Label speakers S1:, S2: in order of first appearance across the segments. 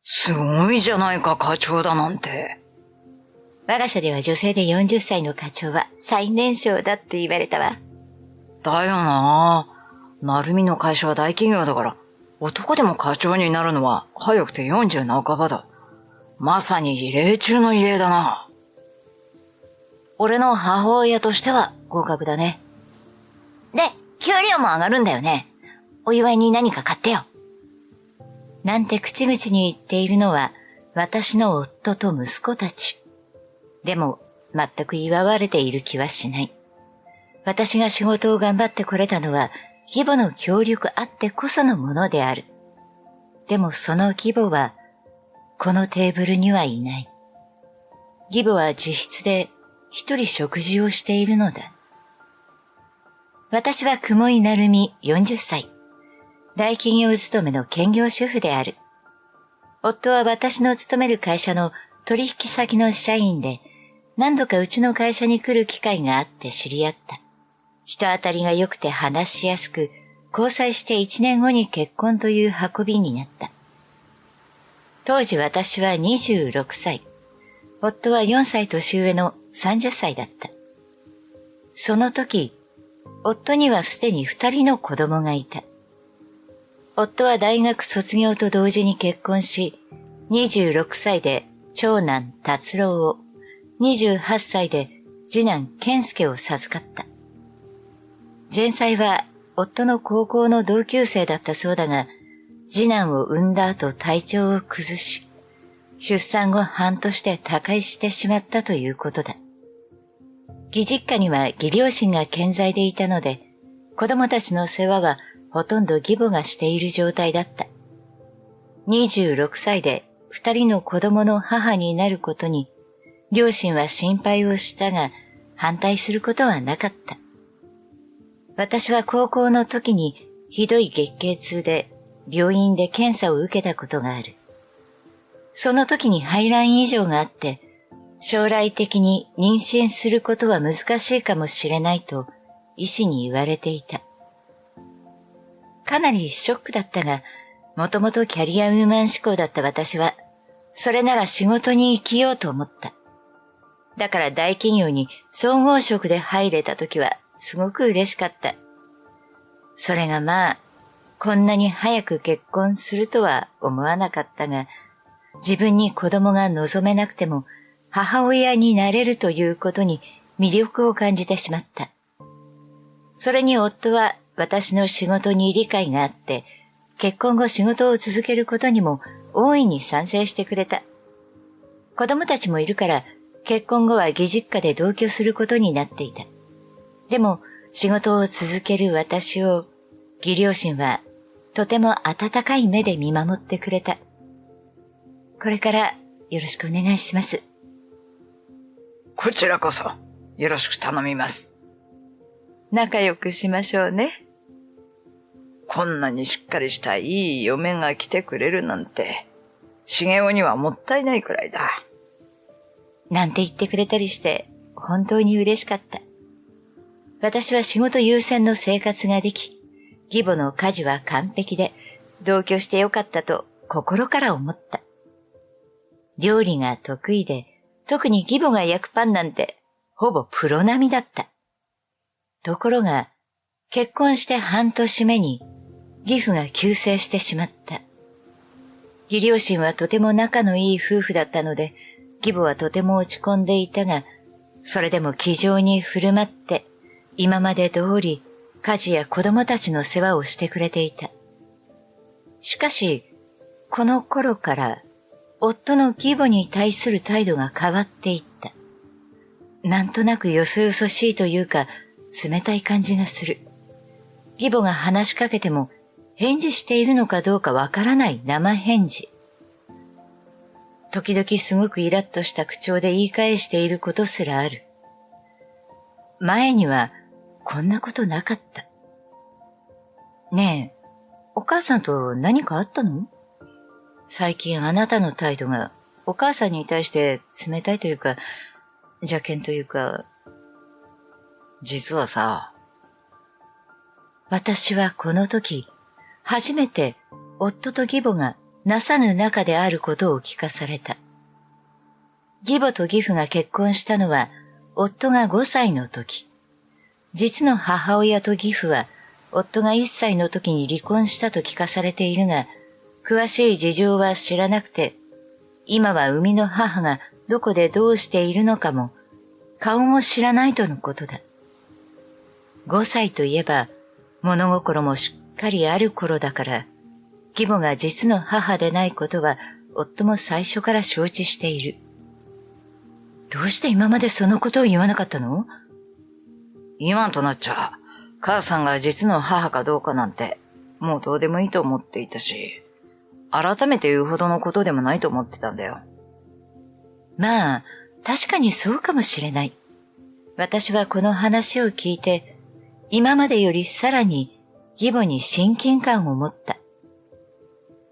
S1: すごいじゃないか、課長だなんて。
S2: 我が社では女性で40歳の課長は最年少だって言われたわ。
S1: だよなぁ。なるみの会社は大企業だから、男でも課長になるのは早くて40半ばだ。まさに異例中の異例だな。
S2: 俺の母親としては合格だね。で、給料も上がるんだよね。お祝いに何か買ってよ。なんて口々に言っているのは私の夫と息子たち。でも全く祝われている気はしない。私が仕事を頑張ってこれたのは義母の協力あってこそのものである。でもその義母はこのテーブルにはいない。義母は自室で一人食事をしているのだ。私は雲井成美40歳。大企業勤めの兼業主婦である。夫は私の勤める会社の取引先の社員で、何度かうちの会社に来る機会があって知り合った。人当たりが良くて話しやすく、交際して1年後に結婚という運びになった。当時私は26歳。夫は4歳年上の30歳だった。その時、夫にはすでに2人の子供がいた。夫は大学卒業と同時に結婚し、26歳で長男達郎を、28歳で次男健介を授かった。前妻は夫の高校の同級生だったそうだが、次男を産んだ後体調を崩し、出産後半年で他界してしまったということだ。義実家には義両親が健在でいたので、子供たちの世話はほとんど義母がしている状態だった。26歳で2人の子供の母になることに、両親は心配をしたが、反対することはなかった。私は高校の時にひどい月経痛で病院で検査を受けたことがある。その時に排卵異常があって、将来的に妊娠することは難しいかもしれないと医師に言われていた。かなりショックだったが、もともとキャリアウーマン志向だった私は、それなら仕事に生きようと思った。だから大企業に総合職で入れた時はすごく嬉しかった。それがまあ、こんなに早く結婚するとは思わなかったが、自分に子供が望めなくても母親になれるということに魅力を感じてしまった。それに夫は私の仕事に理解があって、結婚後仕事を続けることにも大いに賛成してくれた。子供たちもいるから結婚後は義実家で同居することになっていた。でも仕事を続ける私を義両親はとても温かい目で見守ってくれた。これからよろしくお願いします。
S1: こちらこそよろしく頼みます。
S2: 仲良くしましょうね。
S1: こんなにしっかりしたいい嫁が来てくれるなんて、茂雄にはもったいないくらいだ。
S2: なんて言ってくれたりして本当に嬉しかった。私は仕事優先の生活ができ、義母の家事は完璧で同居してよかったと心から思った。料理が得意で、特に義母が焼くパンなんてほぼプロ並みだった。ところが、結婚して半年目に義父が急逝してしまった。義両親はとても仲のいい夫婦だったので、義母はとても落ち込んでいたが、それでも気丈に振る舞って、今まで通り家事や子供たちの世話をしてくれていた。しかし、この頃から夫の義母に対する態度が変わっていった。なんとなくよそよそしいというか、冷たい感じがする。義母が話しかけても返事しているのかどうかわからない生返事。時々すごくイラッとした口調で言い返していることすらある。前にはこんなことなかった。ねえ、お母さんと何かあったの？最近あなたの態度がお母さんに対して冷たいというか、邪険というか。
S1: 実はさ、
S2: 私はこの時、初めて夫と義母がなさぬ仲であることを聞かされた。義母と義父が結婚したのは夫が5歳の時。実の母親と義父は夫が1歳の時に離婚したと聞かされているが、詳しい事情は知らなくて、今は生みの母がどこでどうしているのかも、顔も知らないとのことだ。5歳といえば、物心もしっかりある頃だから、義母が実の母でないことは、夫も最初から承知している。どうして今までそのことを言わなかったの？
S1: 今となっちゃ、母さんが実の母かどうかなんて、もうどうでもいいと思っていたし、改めて言うほどのことでもないと思ってたんだよ。
S2: まあ、確かにそうかもしれない。私はこの話を聞いて、今までよりさらに義母に親近感を持った。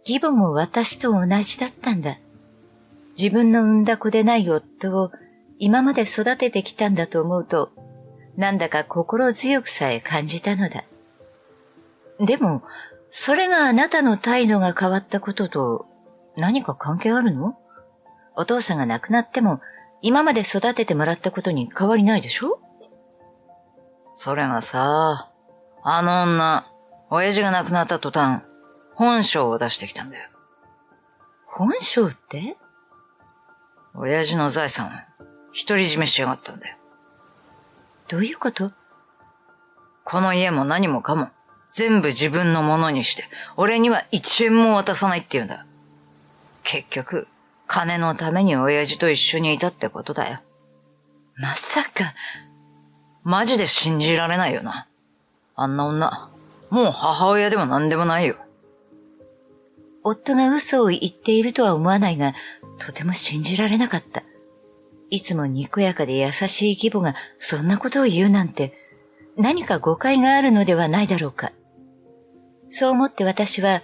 S2: 義母も私と同じだったんだ。自分の産んだ子でない夫を今まで育ててきたんだと思うと、なんだか心強くさえ感じたのだ。でも、それがあなたの態度が変わったことと何か関係あるの？お父さんが亡くなっても今まで育ててもらったことに変わりないでしょ？
S1: それがさ、あの女、親父が亡くなった途端、本性を出してきたんだよ。
S2: 本性って？
S1: 親父の財産を独り占めしやがったんだよ。
S2: どういうこと？
S1: この家も何もかも全部自分のものにして、俺には1円も渡さないって言うんだ。結局、金のために親父と一緒にいたってことだよ。
S2: まさか。
S1: マジで信じられないよな。あんな女、もう母親でも何でもないよ。
S2: 夫が嘘を言っているとは思わないが、とても信じられなかった。いつもにこやかで優しい義母がそんなことを言うなんて、何か誤解があるのではないだろうか。そう思って私は、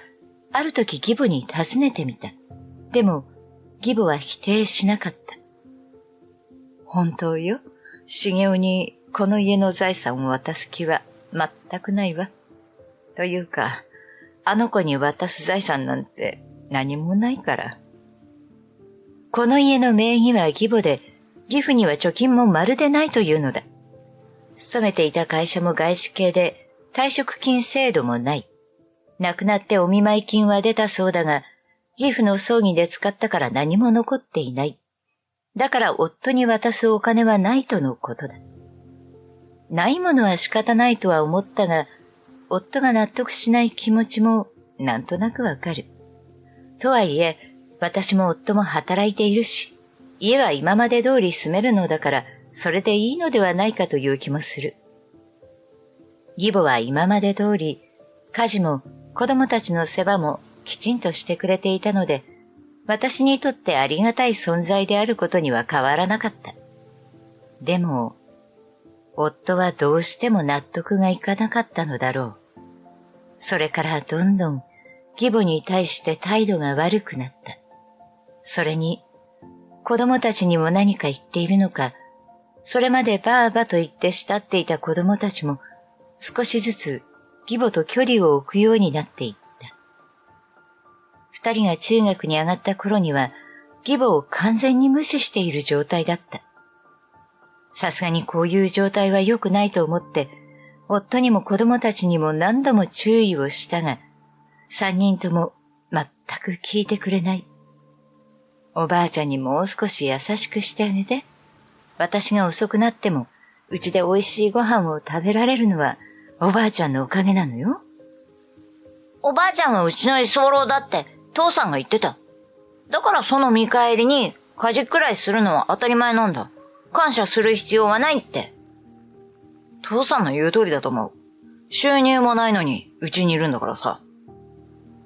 S2: ある時義母に尋ねてみた。でも、義母は否定しなかった。本当よ。茂雄にこの家の財産を渡す気は全くないわ。というか、あの子に渡す財産なんて何もないから。この家の名義は義母で、義父には貯金もまるでないというのだ。勤めていた会社も外資系で退職金制度もない。亡くなってお見舞い金は出たそうだが、義父の葬儀で使ったから何も残っていない。だから夫に渡すお金はないとのことだ。ないものは仕方ないとは思ったが、夫が納得しない気持ちもなんとなくわかる。とはいえ、私も夫も働いているし、家は今まで通り住めるのだから、それでいいのではないかという気もする。義母は今まで通り、家事も子供たちの世話もきちんとしてくれていたので、私にとってありがたい存在であることには変わらなかった。でも、夫はどうしても納得がいかなかったのだろう。それからどんどん義母に対して態度が悪くなった。それに、子供たちにも何か言っているのか、それまでばあばと言って慕っていた子供たちも少しずつ義母と距離を置くようになっていった。二人が中学に上がった頃には義母を完全に無視している状態だった。さすがにこういう状態は良くないと思って、夫にも子供たちにも何度も注意をしたが、三人とも全く聞いてくれない。おばあちゃんにもう少し優しくしてあげて。私が遅くなっても、うちで美味しいご飯を食べられるのは、おばあちゃんのおかげなのよ。
S1: おばあちゃんはうちの居候だって、父さんが言ってた。だからその見返りに、家事くらいするのは当たり前なんだ。感謝する必要はないって。父さんの言う通りだと思う。収入もないのに、うちにいるんだからさ。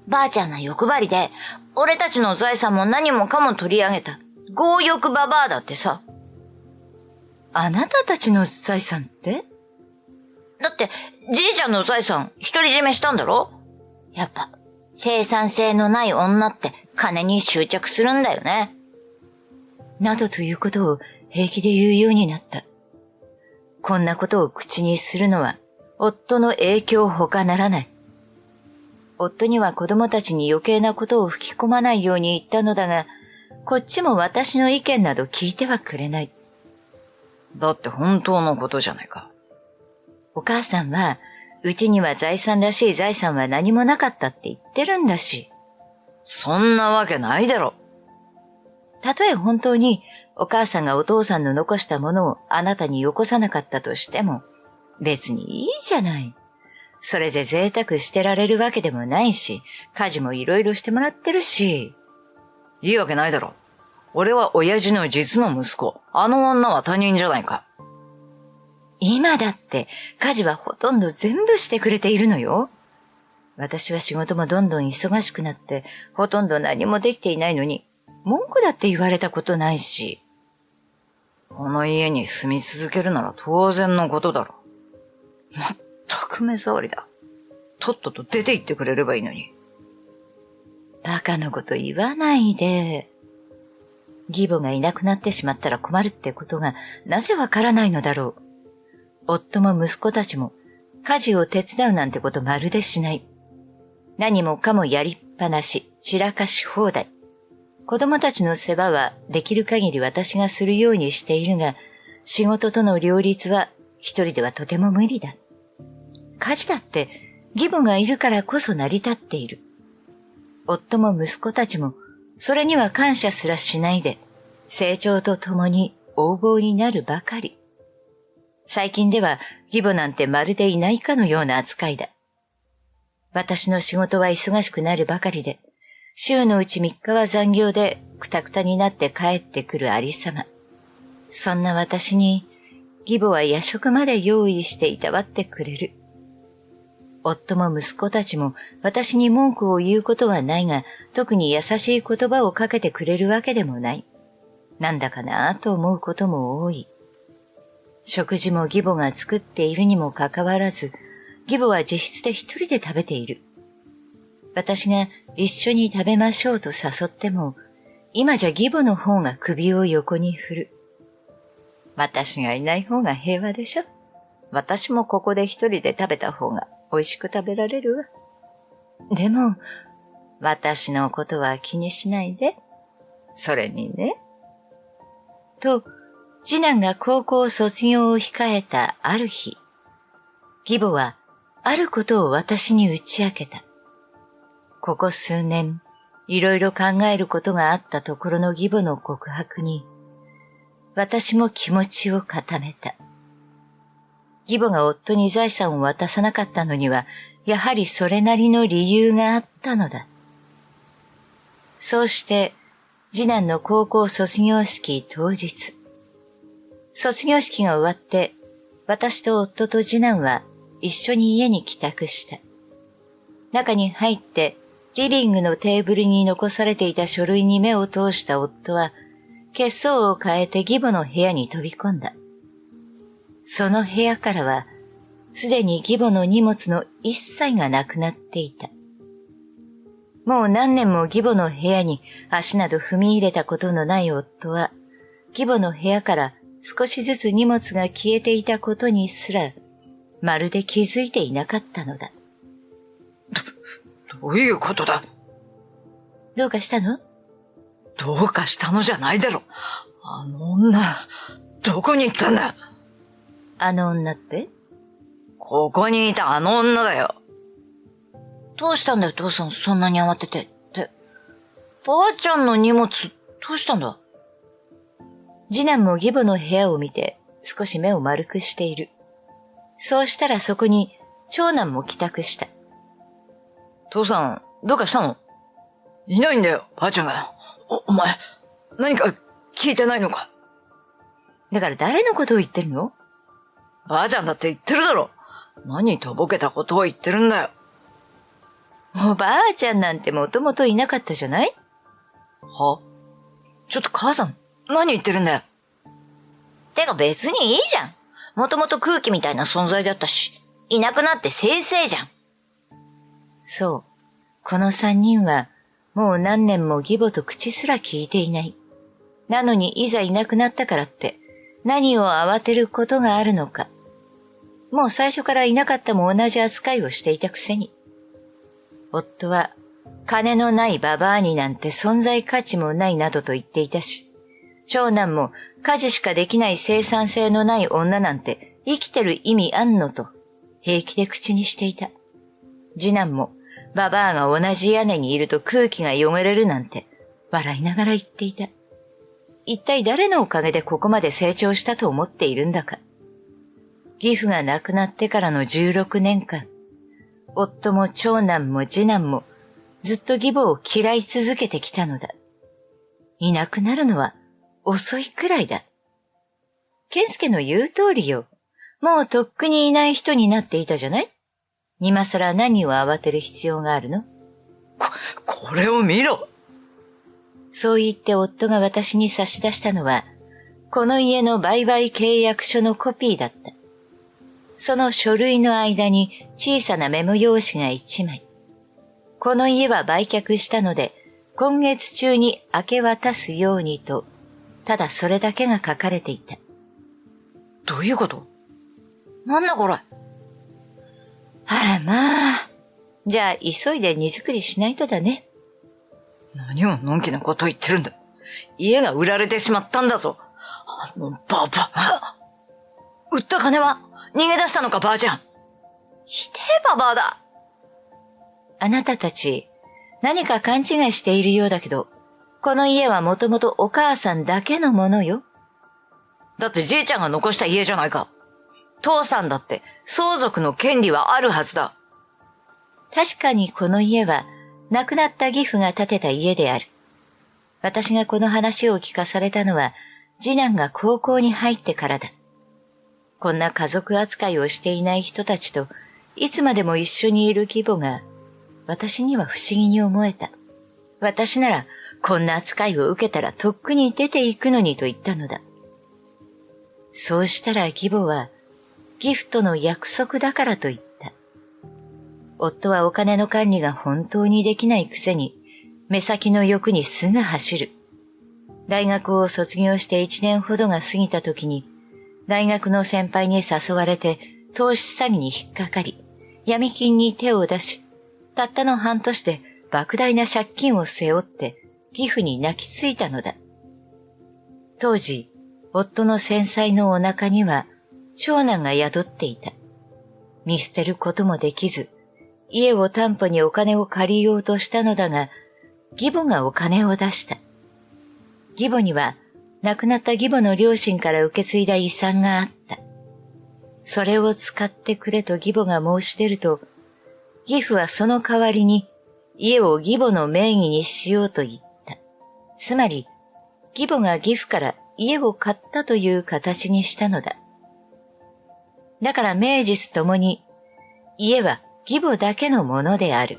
S1: ばあちゃんが欲張りで、俺たちの財産も何もかも取り上げた。強欲ババアだってさ。
S2: あなたたちの財産って？
S1: だって、じいちゃんの財産、独り占めしたんだろ？やっぱ、生産性のない女って金に執着するんだよね。
S2: などということを平気で言うようになった。こんなことを口にするのは、夫の影響ほかならない。夫には子供たちに余計なことを吹き込まないように言ったのだが、こっちも私の意見など聞いてはくれない。
S1: だって本当のことじゃないか。
S2: お母さんは、うちには財産らしい財産は何もなかったって言ってるんだし。
S1: そんなわけないだろ。
S2: たとえ本当にお母さんがお父さんの残したものをあなたによこさなかったとしても、別にいいじゃない。それで贅沢してられるわけでもないし、家事もいろいろしてもらってるし。
S1: いいわけないだろ。俺は親父の実の息子。あの女は他人じゃないか。
S2: 今だって家事はほとんど全部してくれているのよ。私は仕事もどんどん忙しくなってほとんど何もできていないのに文句だって言われたことないし。
S1: この家に住み続けるなら当然のことだろ。まったく目障りだ。とっとと出て行ってくれればいいのに。
S2: バカなこと言わないで。義母がいなくなってしまったら困るってことがなぜわからないのだろう。夫も息子たちも家事を手伝うなんてことまるでしない。何もかもやりっぱなし、散らかし放題。子供たちの世話はできる限り私がするようにしているが、仕事との両立は一人ではとても無理だ。家事だって義母がいるからこそ成り立っている。夫も息子たちもそれには感謝すらしないで、成長とともに横暴になるばかり。最近では義母なんてまるでいないかのような扱いだ。私の仕事は忙しくなるばかりで、週のうち3日は残業でくたくたになって帰ってくるありさま。そんな私に義母は夜食まで用意していたわってくれる。夫も息子たちも私に文句を言うことはないが、特に優しい言葉をかけてくれるわけでもない。なんだかなぁと思うことも多い。食事も義母が作っているにもかかわらず、義母は自室で一人で食べている。私が一緒に食べましょうと誘っても、今じゃ義母の方が首を横に振る。私がいない方が平和でしょ。私もここで一人で食べた方が美味しく食べられるわ。でも、私のことは気にしないで。それにね。と、次男が高校卒業を控えたある日、義母はあることを私に打ち明けた。ここ数年、いろいろ考えることがあったところの義母の告白に、私も気持ちを固めた。義母が夫に財産を渡さなかったのには、やはりそれなりの理由があったのだ。そうして、次男の高校卒業式当日、卒業式が終わって、私と夫と次男は一緒に家に帰宅した。中に入って、リビングのテーブルに残されていた書類に目を通した夫は、血相を変えて義母の部屋に飛び込んだ。その部屋からは、すでに義母の荷物の一切がなくなっていた。もう何年も義母の部屋に足など踏み入れたことのない夫は、義母の部屋から少しずつ荷物が消えていたことにすら、まるで気づいていなかったのだ。
S1: どういうことだ？
S2: どうかしたの？
S1: どうかしたのじゃないだろ。あの女、どこに行ったんだ？
S2: あの女って？
S1: ここにいたあの女だよ。
S2: どうしたんだよ、父さん、そんなに慌てて。って、ばあちゃんの荷物、どうしたんだ？次男も義母の部屋を見て、少し目を丸くしている。そうしたらそこに、長男も帰宅した。
S1: 父さん、どうかしたの？いないんだよ、ばあちゃんが。お前、何か聞いてないのか？
S2: だから誰のことを言ってるの？
S1: ばあちゃんだって言ってるだろ。何とぼけたことを言ってるんだよ。
S2: おばあちゃんなんてもともといなかったじゃない？
S1: は？ちょっと母さん、何言ってるんだよ。
S2: てか別にいいじゃん。もともと空気みたいな存在だったし、いなくなってせいせいじゃん。そう。この三人は、もう何年も義母と口すら聞いていない。なのにいざいなくなったからって、何を慌てることがあるのか。もう最初からいなかったも同じ扱いをしていたくせに。夫は金のないババアになんて存在価値もないなどと言っていたし、長男も家事しかできない生産性のない女なんて生きてる意味あんのと平気で口にしていた。次男もババアが同じ屋根にいると空気が汚れるなんて笑いながら言っていた。一体誰のおかげでここまで成長したと思っているんだか。義父が亡くなってからの16年間、夫も長男も次男もずっと義母を嫌い続けてきたのだ。いなくなるのは遅いくらいだ。健介の言う通りよ。もうとっくにいない人になっていたじゃない？今更何を慌てる必要があるの？
S1: これを見ろ！
S2: そう言って夫が私に差し出したのは、この家の売買契約書のコピーだった。その書類の間に小さなメモ用紙が1枚。この家は売却したので、今月中に明け渡すようにと、ただそれだけが書かれていた。
S1: どういうこと？なんだこれ？
S2: あらまあ。じゃあ急いで荷造りしないとだね。
S1: 何をのんきなこと言ってるんだ。家が売られてしまったんだぞ。あのババア。売った金は逃げ出したのか、ばあちゃん。ひでえババアだ。
S2: あなたたち、何か勘違いしているようだけど、この家はもともとお母さんだけのものよ。
S1: だってじいちゃんが残した家じゃないか。父さんだって相続の権利はあるはずだ。
S2: 確かにこの家は亡くなった義父が建てた家である。私がこの話を聞かされたのは次男が高校に入ってからだ。こんな家族扱いをしていない人たちといつまでも一緒にいる義母が私には不思議に思えた。私ならこんな扱いを受けたらとっくに出ていくのにと言ったのだ。そうしたら義母は義父との約束だからと言った。夫はお金の管理が本当にできないくせに目先の欲にすぐ走る。大学を卒業して1年ほどが過ぎた時に大学の先輩に誘われて投資詐欺に引っかかり闇金に手を出し、たったの半年で莫大な借金を背負って義父に泣きついたのだ。当時、夫の繊細のお腹には長男が宿っていた。見捨てることもできず、家を担保にお金を借りようとしたのだが、義母がお金を出した。義母には亡くなった義母の両親から受け継いだ遺産があった。それを使ってくれと義母が申し出ると、義父はその代わりに家を義母の名義にしようと言った。つまり、義母が義父から家を買ったという形にしたのだ。だから名実ともに家は義母だけのものである。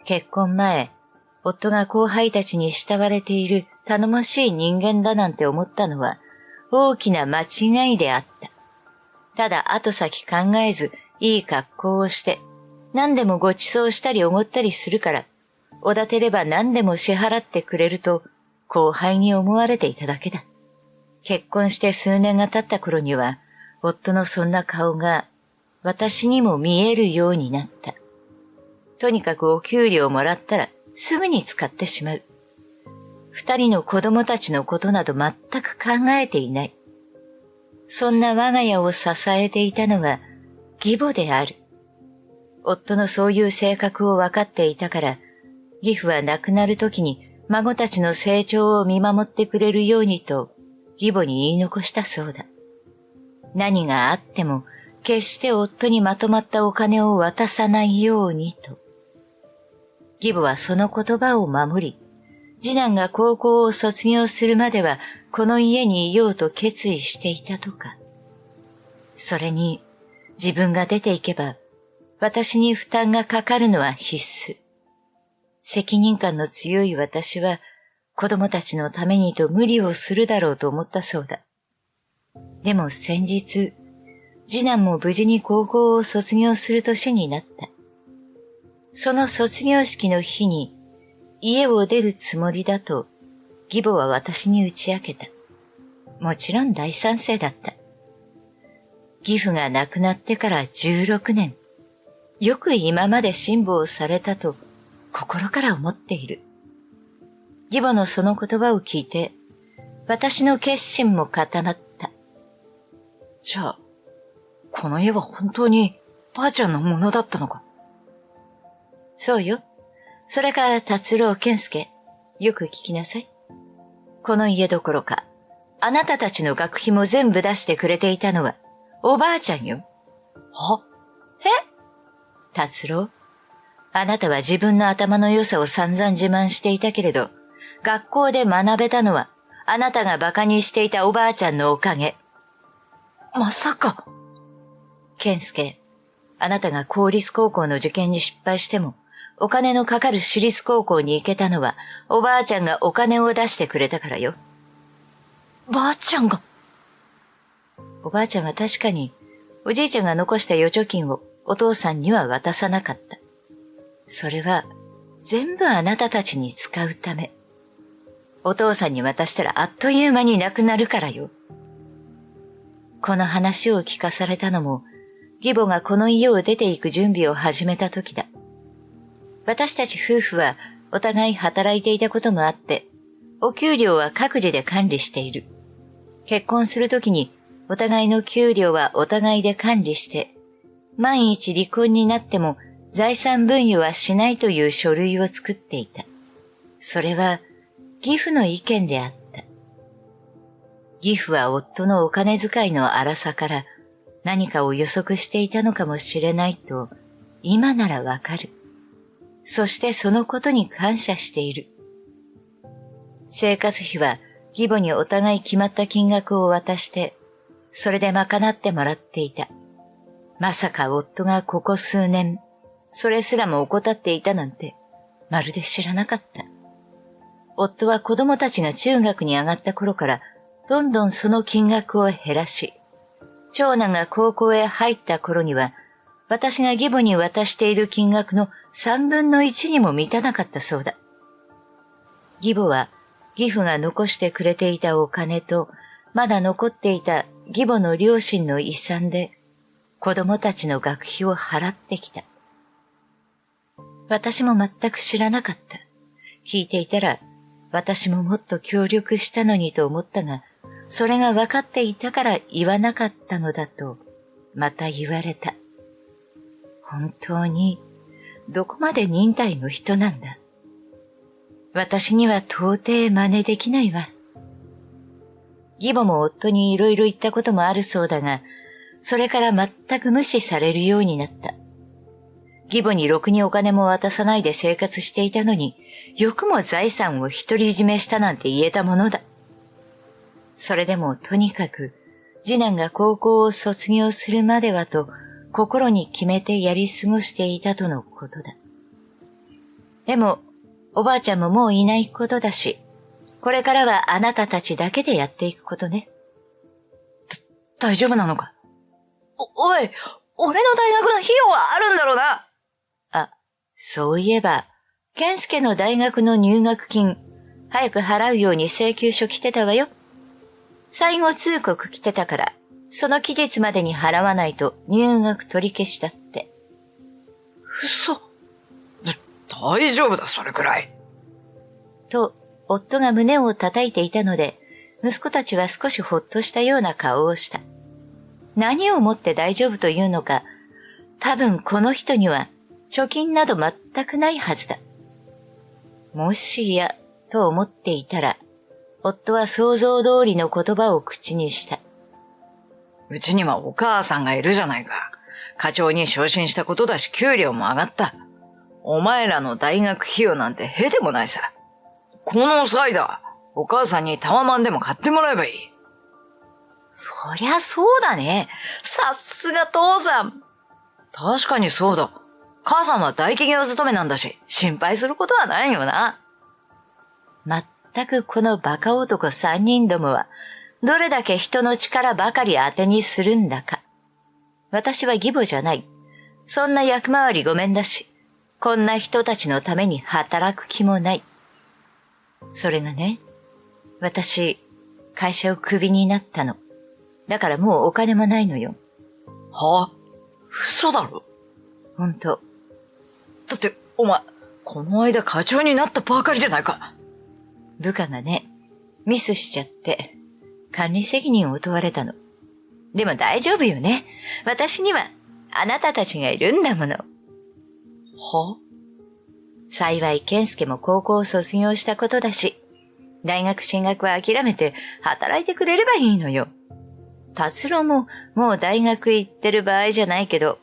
S2: 結婚前、夫が後輩たちに慕われている頼もしい人間だなんて思ったのは大きな間違いであった。ただ後先考えずいい格好をして何でもご馳走したりおごったりするからおだてれば何でも支払ってくれると後輩に思われていただけだ。結婚して数年が経った頃には夫のそんな顔が私にも見えるようになった。とにかくお給料をもらったらすぐに使ってしまう。二人の子供たちのことなど全く考えていない。そんな我が家を支えていたのは義母である。夫のそういう性格を分かっていたから、義父は亡くなる時に孫たちの成長を見守ってくれるようにと義母に言い残したそうだ。何があっても決して夫にまとまったお金を渡さないようにと。義母はその言葉を守り、次男が高校を卒業するまではこの家にいようと決意していたとか。それに自分が出ていけば私に負担がかかるのは必須。責任感の強い私は子供たちのためにと無理をするだろうと思ったそうだ。でも先日、次男も無事に高校を卒業する年になった。その卒業式の日に家を出るつもりだと義母は私に打ち明けた。もちろん大賛成だった。義父が亡くなってから16年。よく今まで辛抱されたと心から思っている。義母のその言葉を聞いて、私の決心も固まった。
S1: じゃあ、この家は本当にばあちゃんのものだったのか？
S2: そうよ。それから達郎健介、よく聞きなさい。この家どころか、あなたたちの学費も全部出してくれていたのは、おばあちゃんよ。
S1: は？
S2: 達郎、あなたは自分の頭の良さを散々自慢していたけれど、学校で学べたのは、あなたが馬鹿にしていたおばあちゃんのおかげ。
S1: まさか。
S2: 健介、あなたが公立高校の受験に失敗しても、お金のかかる私立高校に行けたのは、おばあちゃんがお金を出してくれたからよ。
S1: ばあちゃんが。
S2: おばあちゃんは確かに、おじいちゃんが残した預貯金をお父さんには渡さなかった。それは、全部あなたたちに使うため。お父さんに渡したらあっという間になくなるからよ。この話を聞かされたのも、義母がこの家を出て行く準備を始めた時だ。私たち夫婦はお互い働いていたこともあって、お給料は各自で管理している。結婚するときにお互いの給料はお互いで管理して、万一離婚になっても財産分与はしないという書類を作っていた。それは義父の意見であった。義父は夫のお金遣いの荒さから何かを予測していたのかもしれないと今ならわかる。そしてそのことに感謝している。生活費は義母にお互い決まった金額を渡して、それで賄ってもらっていた。まさか夫がここ数年、それすらも怠っていたなんて、まるで知らなかった。夫は子供たちが中学に上がった頃から、どんどんその金額を減らし、長男が高校へ入った頃には、私が義母に渡している金額の3分の1にも満たなかったそうだ。義母は義父が残してくれていたお金と、まだ残っていた義母の両親の遺産で、子供たちの学費を払ってきた。私も全く知らなかった。聞いていたら、私ももっと協力したのにと思ったが、それが分かっていたから言わなかったのだと、また言われた。本当に、どこまで忍耐の人なんだ。私には到底真似できないわ。義母も夫にいろいろ言ったこともあるそうだが、それから全く無視されるようになった。義母にろくにお金も渡さないで生活していたのに、よくも財産を独り占めしたなんて言えたものだ。それでもとにかく、次男が高校を卒業するまではと、心に決めてやり過ごしていたとのことだ。でも、おばあちゃんももういないことだし、これからはあなたたちだけでやっていくことね。
S1: 大丈夫なのか？おい、俺の大学の費用はあるんだろうな。
S2: あ、そういえば、健介の大学の入学金、早く払うように請求書来てたわよ。最後通告来てたから、その期日までに払わないと入学取り消しだって。
S1: 嘘。大丈夫だ、それくらい。
S2: と、夫が胸を叩いていたので、息子たちは少しほっとしたような顔をした。何をもって大丈夫というのか、多分この人には貯金など全くないはずだ。もしや、と思っていたら、夫は想像通りの言葉を口にした。
S1: うちにはお母さんがいるじゃないか。課長に昇進したことだし、給料も上がった。お前らの大学費用なんてへでもないさ。この際だ。お母さんにタワマンでも買ってもらえばいい。
S2: そりゃそうだね。さすが父さん。
S1: 確かにそうだ。母さんは大企業勤めなんだし、心配することはないよな。
S2: まったくこのバカ男3人どもは、どれだけ人の力ばかり当てにするんだか。私は義母じゃない。そんな役回りごめんだし、こんな人たちのために働く気もない。それがね、私、会社をクビになったの。だからもうお金もないのよ。
S1: はあ？嘘だろ？
S2: ほんと。
S1: だって、お前、この間課長になったばかりじゃないか。
S2: 部下がね、ミスしちゃって、管理責任を問われたの。でも大丈夫よね。私には、あなたたちがいるんだもの。
S1: は？
S2: 幸い健介も高校を卒業したことだし、大学進学は諦めて働いてくれればいいのよ。達郎ももう大学行ってる場合じゃないけど、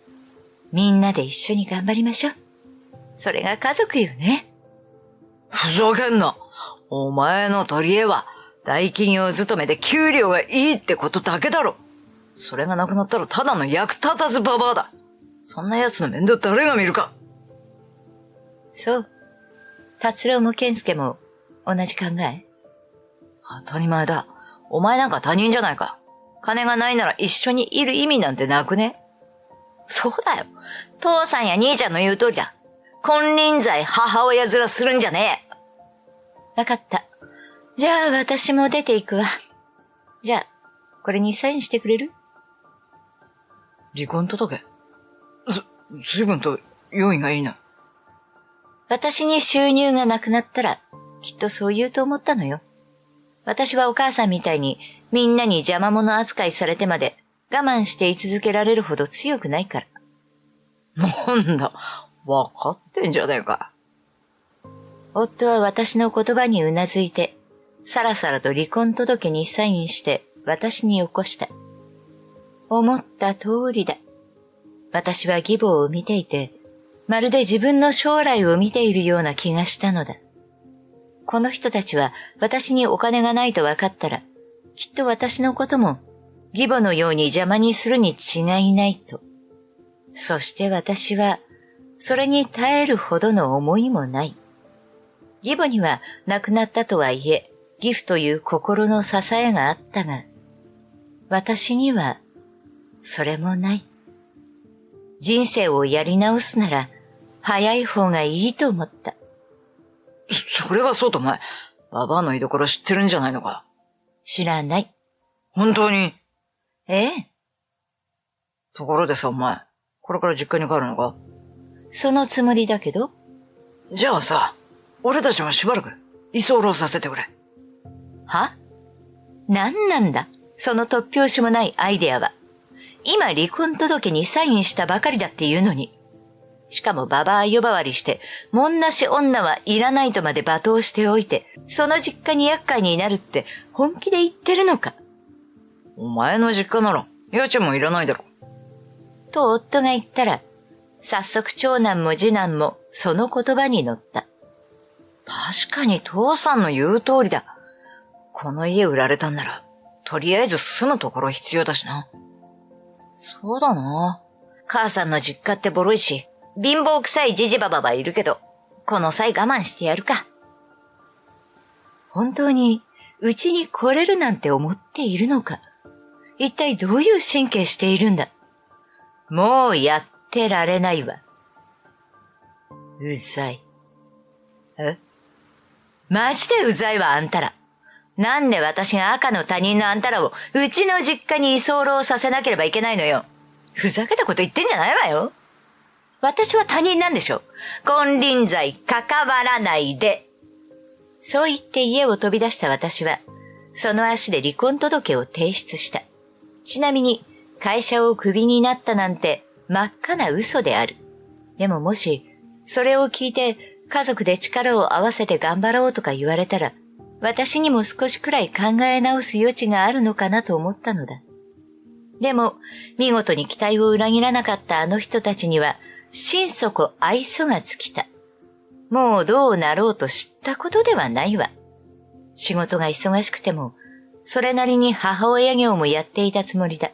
S2: みんなで一緒に頑張りましょう。それが家族よね。
S1: ふざけんな。お前の取り柄は大企業勤めで給料がいいってことだけだろ。それがなくなったらただの役立たずババアだ。そんな奴の面倒誰が見るか。
S2: そう。達郎も健介も同じ考え？
S1: 当たり前だ。お前なんか他人じゃないか。金がないなら一緒にいる意味なんてなくね？そうだよ。父さんや兄ちゃんの言う通りだ。金輪際母親面するんじゃねえ。
S2: わかった。じゃあ私も出ていくわ。じゃあ、これにサインしてくれる？
S1: 離婚届？随分と用意がいいな。
S2: 私に収入がなくなったら、きっとそう言うと思ったのよ。私はお母さんみたいにみんなに邪魔者扱いされてまで我慢して居続けられるほど強くないから。
S1: なんだ、わかってんじゃねえか。
S2: 夫は私の言葉にうなずいて、さらさらと離婚届にサインして私に起こした。思った通りだ。私は義母を見ていて、まるで自分の将来を見ているような気がしたのだ。この人たちは私にお金がないと分かったら、きっと私のことも義母のように邪魔にするに違いないと。そして私は、それに耐えるほどの思いもない。義母には亡くなったとはいえ、義父という心の支えがあったが、私には、それもない。人生をやり直すなら、早い方がいいと思った。
S1: それはそうとお前、ババアの居所知ってるんじゃないのか。
S2: 知らない。
S1: 本当に？
S2: ええ。
S1: ところでさ、お前、これから実家に帰るのか？
S2: そのつもりだけど。
S1: じゃあさ、俺たちもしばらく居候させてくれ。
S2: は？何なんだ、その突拍子もないアイデアは。今離婚届にサインしたばかりだっていうのに。しかもババア呼ばわりして、もんなし女はいらないとまで罵倒しておいて、その実家に厄介になるって本気で言ってるのか。
S1: お前の実家なら、家賃もいらないだろ。
S2: と夫が言ったら、早速長男も次男もその言葉に乗った。
S1: 確かに父さんの言う通りだ。この家売られたんなら、とりあえず住むところ必要だしな。そうだな。母さんの実家ってボロいし、貧乏臭いじじばばはいるけど、この際我慢してやるか。
S2: 本当に、うちに来れるなんて思っているのか。一体どういう神経しているんだ。もうやってられないわ。うざい。え？マジでうざいわ、あんたら。なんで私が赤の他人のあんたらをうちの実家に居候させなければいけないのよ。ふざけたこと言ってんじゃないわよ。私は他人なんでしょ。金輪際関わらないで。そう言って家を飛び出した私は、その足で離婚届を提出した。ちなみに、会社をクビになったなんて真っ赤な嘘である。でももし、それを聞いて家族で力を合わせて頑張ろうとか言われたら、私にも少しくらい考え直す余地があるのかなと思ったのだ。でも、見事に期待を裏切らなかったあの人たちには、心底愛想が尽きた。もうどうなろうと知ったことではないわ。仕事が忙しくても、それなりに母親業もやっていたつもりだ。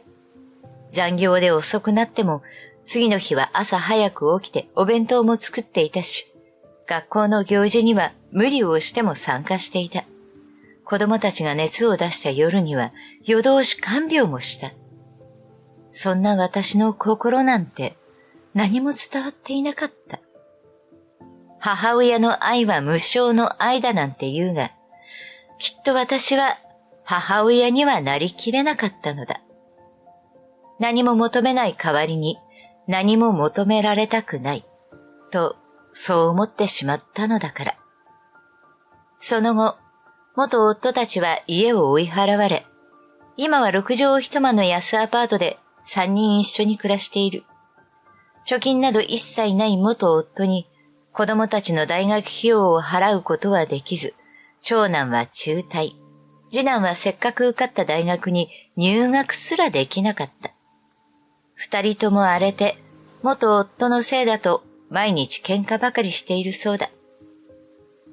S2: 残業で遅くなっても、次の日は朝早く起きてお弁当も作っていたし、学校の行事には無理をしても参加していた。子供たちが熱を出した夜には夜通し看病もした。そんな私の心なんて何も伝わっていなかった。母親の愛は無償の愛だなんて言うが、きっと私は母親にはなりきれなかったのだ。何も求めない代わりに何も求められたくない、とそう思ってしまったのだから。その後、元夫たちは家を追い払われ、今は6畳一間の安アパートで3人一緒に暮らしている。貯金など一切ない元夫に子供たちの大学費用を払うことはできず、長男は中退、次男はせっかく受かった大学に入学すらできなかった。二人とも荒れて、元夫のせいだと毎日喧嘩ばかりしているそうだ。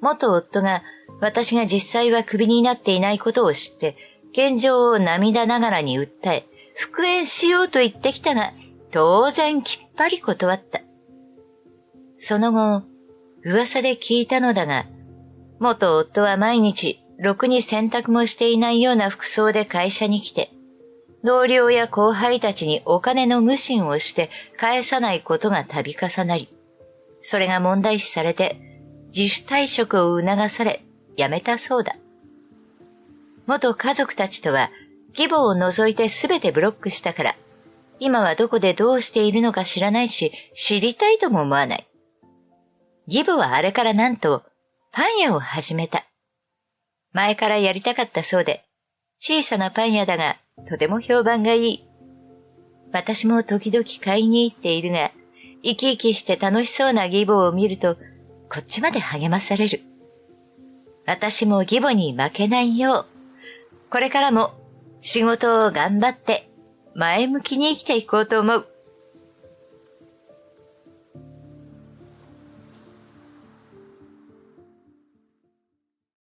S2: 元夫が私が実際はクビになっていないことを知って、現状を涙ながらに訴え、復縁しようと言ってきたが、当然きっぱり断った。その後、噂で聞いたのだが、元夫は毎日ろくに洗濯もしていないような服装で会社に来て、同僚や後輩たちにお金の無心をして返さないことが度重なり、それが問題視されて自主退職を促され辞めたそうだ。元家族たちとは義母を除いてすべてブロックしたから、今はどこでどうしているのか知らないし、知りたいとも思わない。義母はあれからなんとパン屋を始めた。前からやりたかったそうで、小さなパン屋だがとても評判がいい。私も時々買いに行っているが、生き生きして楽しそうな義母を見ると、こっちまで励まされる。私も義母に負けないよう、これからも仕事を頑張って前向きに生きていこうと思う。